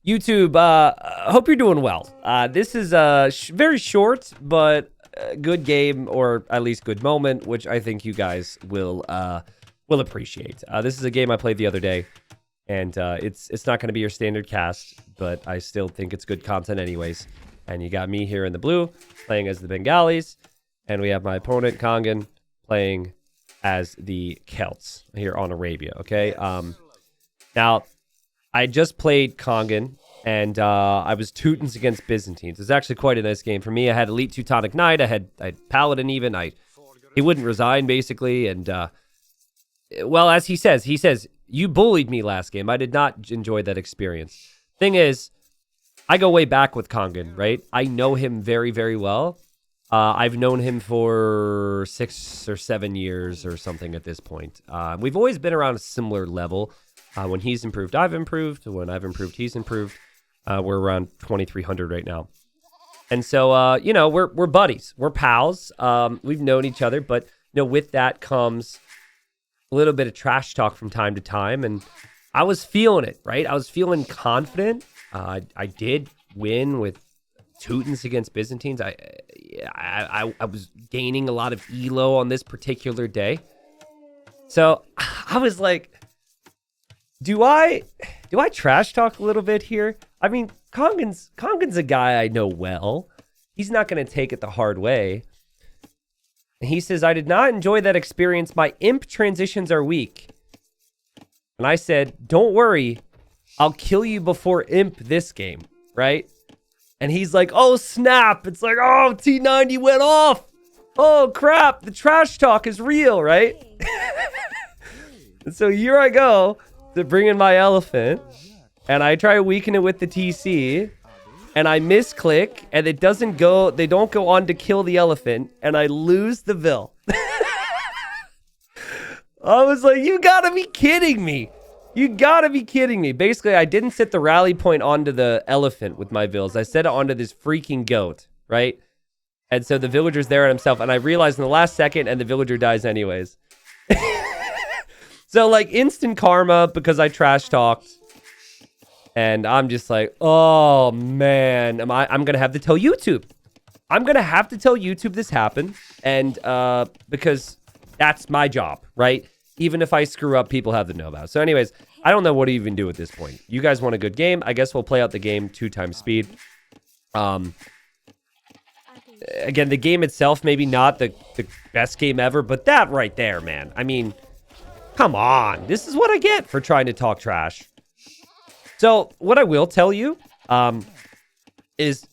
YouTube, hope you're doing well. This is a very short, but good game, or at least good moment, which I think you guys will appreciate. This is a game I played the other day, and it's not going to be your standard cast, but I still think it's good content anyways. And you got me here in the blue, playing as the Bengalis, and we have my opponent, Kongan, playing as the Celts here on Arabia, okay? Now, I just played Kongan, and I was Teutons against Byzantines. It was actually quite a nice game for me. I had Elite Teutonic Knight, I had Paladin even. He wouldn't resign, basically, and, well, as he says, you bullied me last game. I did not enjoy that experience. Thing is, I go way back with Kongan, right? I know him very, very well. I've known him for 6 or 7 years or something at this point. We've always been around a similar level. When he's improved, I've improved. When I've improved, he's improved. We're around 2,300 right now. And so, you know, we're buddies. We're pals. We've known each other. But, you know, with that comes a little bit of trash talk from time to time. And I was feeling it, right? I was feeling confident. I did win with Teutons against Byzantines. I was gaining a lot of elo on this particular day. So I was like, do I trash talk a little bit here? I mean, Kongan's a guy I know well. He's not going to take it the hard way. And he says, I did not enjoy that experience. My imp transitions are weak. And I said, don't worry. I'll kill you before imp this game, right? And he's like, oh, snap. It's like, oh, T90 went off. Oh, crap. The trash talk is real, right? And so here I go to bring in my elephant. And I try to weaken it with the TC. And I misclick. And it doesn't go. They don't go on to kill the elephant. And I lose the Vil. I was like, you gotta be kidding me. You gotta be kidding me. Basically, I didn't set the rally point onto the elephant with my Vils. I set it onto this freaking goat, right? And so the villager's there at himself, and I realized in the last second, and the villager dies anyways. So, like, instant karma because I trash talked. And I'm just like, oh, man. I'm going to have to tell YouTube. I'm going to have to tell YouTube this happened. And because that's my job, right? Even if I screw up, people have to know about it. So anyways, I don't know what to even do at this point. You guys want a good game? I guess we'll play out the game 2 times speed. Again, the game itself, maybe not the best game ever, but that right there, man. I mean, come on. This is what I get for trying to talk trash. So what I will tell you is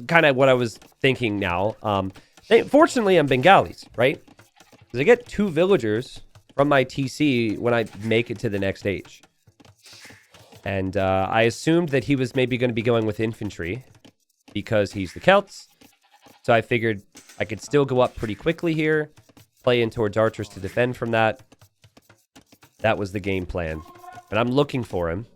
kind of what I was thinking now. Fortunately, I'm Bengalis, right? Because I get 2 villagers from my TC when I make it to the next stage. And I assumed that he was maybe going to be going with infantry because he's the Celts. So I figured I could still go up pretty quickly here, play in towards archers to defend from that. That was the game plan. And I'm looking for him.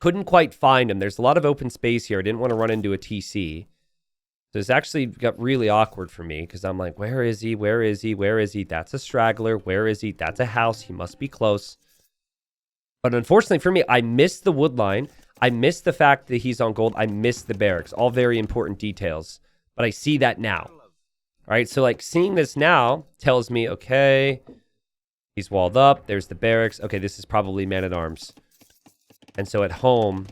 Couldn't quite find him. There's a lot of open space here. I didn't want to run into a TC. So it's actually got really awkward for me because I'm like, where is he? Where is he? Where is he? That's a straggler. Where is he? That's a house. He must be close. But unfortunately for me, I missed the wood line. I missed the fact that he's on gold. I missed the barracks. All very important details. But I see that now. All right. So like seeing this now tells me, okay, he's walled up. There's the barracks. Okay, this is probably man-at-arms. And so at home,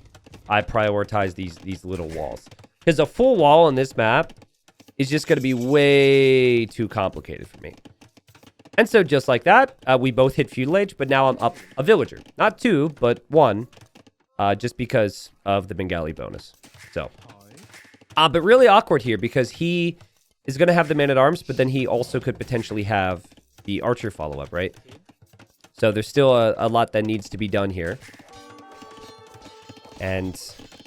I prioritize these little walls. Because a full wall on this map is just going to be way too complicated for me. And so just like that, we both hit feudal age, but now I'm up a villager. Not 2, but 1, just because of the Bengali bonus. So, but really awkward here because he is going to have the man-at-arms, but then he also could potentially have the archer follow-up, right? So there's still a lot that needs to be done here. And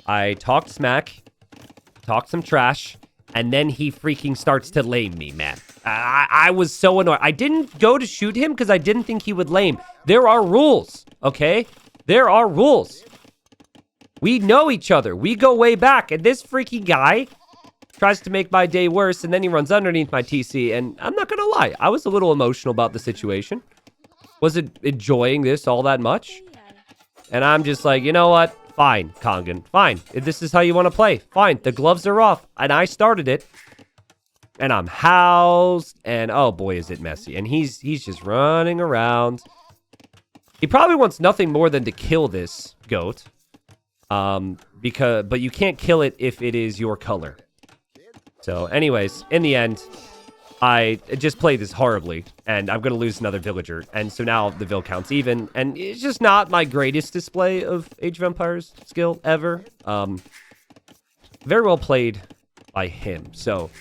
I talked smack. Talk some trash, and then he freaking starts to lame me, man. I was so annoyed. I didn't go to shoot him because I didn't think he would lame. There are rules, okay? There are rules. We know each other. We go way back, and this freaking guy tries to make my day worse, and then he runs underneath my TC, and I'm not gonna lie. I was a little emotional about the situation. Wasn't enjoying this all that much. And I'm just like, you know what? Fine, Kangen. Fine. If this is how you want to play, fine. The gloves are off, and I started it. And I'm housed, and oh boy, is it messy. And he's just running around. He probably wants nothing more than to kill this goat. But you can't kill it if it is your color. So anyways, in the end, I just played this horribly, and I'm going to lose another villager. And so now the Vil counts even, and it's just not my greatest display of Age of Empires skill ever. Very well played by him. So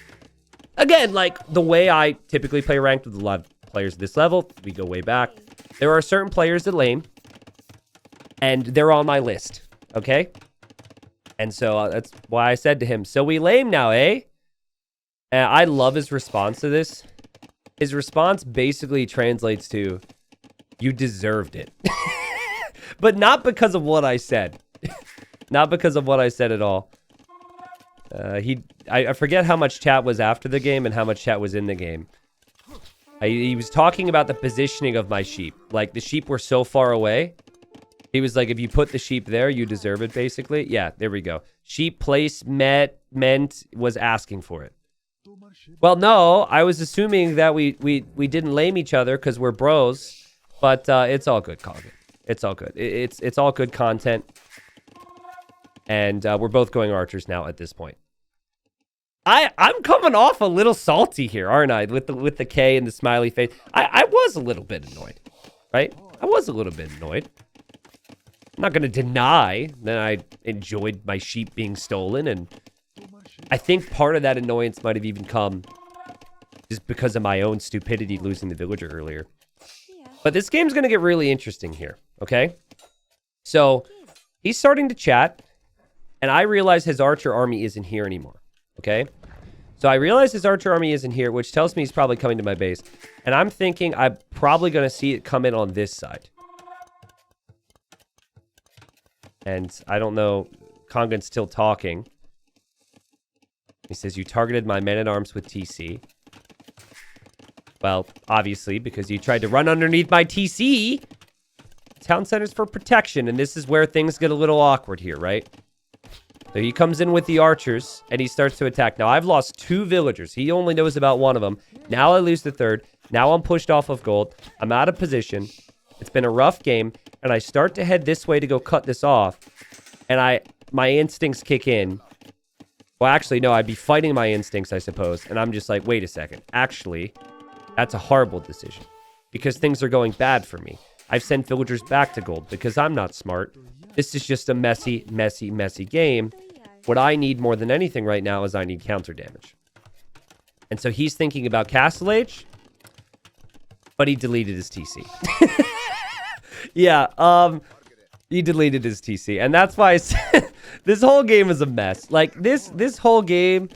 again, like the way I typically play ranked with a lot of players at this level, we go way back. There are certain players that lame, and they're on my list, okay? And so that's why I said to him, so we lame now, eh? And I love his response to this. His response basically translates to, you deserved it. But not because of what I said. Not because of what I said at all. I forget how much chat was after the game and how much chat was in the game. He was talking about the positioning of my sheep. Like, the sheep were so far away. He was like, if you put the sheep there, you deserve it, basically. Yeah, there we go. Sheep place meant was asking for it. Well, no, I was assuming that we didn't lame each other because we're bros. But it's all good, Colin. It's all good. It's all good content. And we're both going archers now at this point. I'm coming off a little salty here, aren't I? With the K and the smiley face. I was a little bit annoyed, right? I was a little bit annoyed. I'm not going to deny that I enjoyed my sheep being stolen. And I think part of that annoyance might have even come just because of my own stupidity losing the villager earlier. But this game's going to get really interesting here, okay? So he's starting to chat. And I realize his archer army isn't here anymore, okay? So I realize his archer army isn't here, which tells me he's probably coming to my base. And I'm thinking I'm probably going to see it come in on this side. And I don't know. Kangen's still talking. He says, you targeted my men-at-arms with TC. Well, obviously, because you tried to run underneath my TC. Town center's for protection, and this is where things get a little awkward here, right? So he comes in with the archers, and he starts to attack. Now, I've lost 2 villagers. He only knows about 1 of them. Now I lose the 3rd. Now I'm pushed off of gold. I'm out of position. It's been a rough game, and I start to head this way to go cut this off. And my instincts kick in. Well, actually, no, I'd be fighting my instincts, I suppose. And I'm just like, wait a second. Actually, that's a horrible decision. Because things are going bad for me. I've sent villagers back to gold because I'm not smart. This is just a messy, messy, messy game. What I need more than anything right now is I need counter damage. And so he's thinking about Castle Age, but he deleted his TC. Yeah, he deleted his TC. And that's why I said this whole game is a mess. Like, this whole game,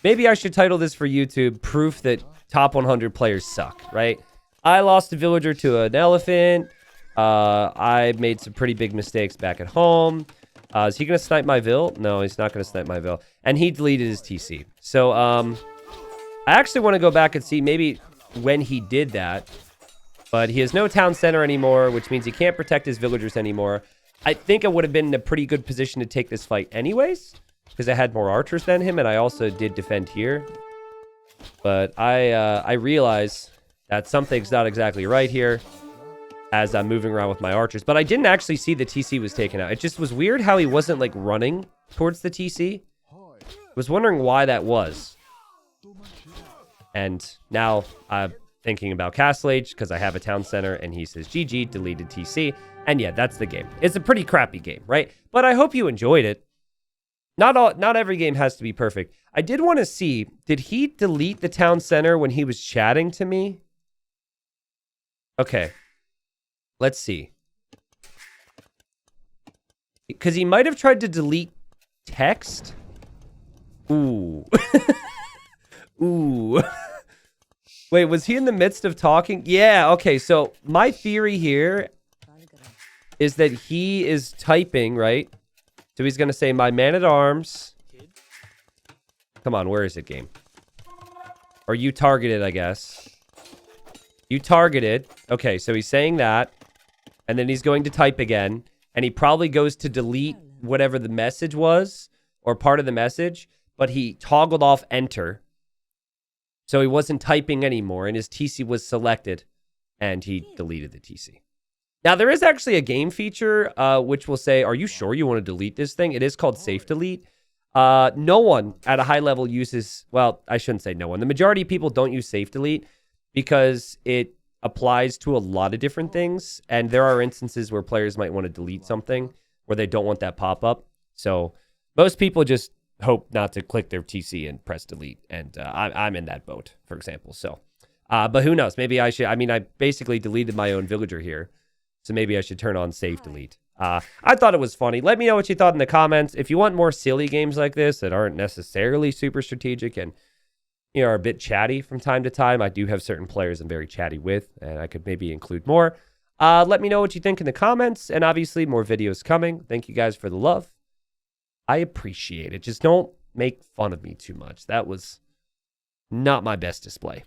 maybe I should title this for YouTube, Proof That Top 100 Players Suck, right? I lost a villager to an elephant. I made some pretty big mistakes back at home. Is he going to snipe my Vil? No, he's not going to snipe my Vil. And he deleted his TC. So, I actually want to go back and see maybe when he did that. But he has no town center anymore, which means he can't protect his villagers anymore. I think I would have been in a pretty good position to take this fight anyways, because I had more archers than him, and I also did defend here. But I realize that something's not exactly right here as I'm moving around with my archers. But I didn't actually see the TC was taken out. It just was weird how he wasn't, like, running towards the TC. I was wondering why that was. And now I'm thinking about Castle Age because I have a town center, and he says, GG, deleted TC. And yeah, that's the game. It's a pretty crappy game, right? But I hope you enjoyed it. Not every game has to be perfect. I did want to see, did he delete the town center when he was chatting to me? Okay. Let's see. Because he might have tried to delete text. Ooh. Ooh. Wait, was he in the midst of talking? Yeah, okay. So my theory here is that he is typing, right? So he's going to say, my man-at-arms. Come on, where is it, game? Or you targeted, I guess. You targeted. Okay, so he's saying that. And then he's going to type again. And he probably goes to delete whatever the message was or part of the message, but he toggled off enter. So he wasn't typing anymore, and his TC was selected, and he deleted the TC. Now, there is actually a game feature which will say, are you sure you want to delete this thing? It is called Safe Delete. No one at a high level uses, well, I shouldn't say no one. The majority of people don't use Safe Delete because it applies to a lot of different things, and there are instances where players might want to delete something where they don't want that pop-up. So most people just hope not to click their TC and press delete, and I'm in that boat, for example. So, but who knows? Maybe I should. I mean, I basically deleted my own villager here, so maybe I should turn on Safe Delete. I thought it was funny. Let me know what you thought in the comments. If you want more silly games like this that aren't necessarily super strategic and are a bit chatty from time to time, I do have certain players I'm very chatty with, and I could maybe include more. Let me know what you think in the comments, and obviously more videos coming. Thank you guys for the love. I appreciate it. Just don't make fun of me too much. That was not my best display.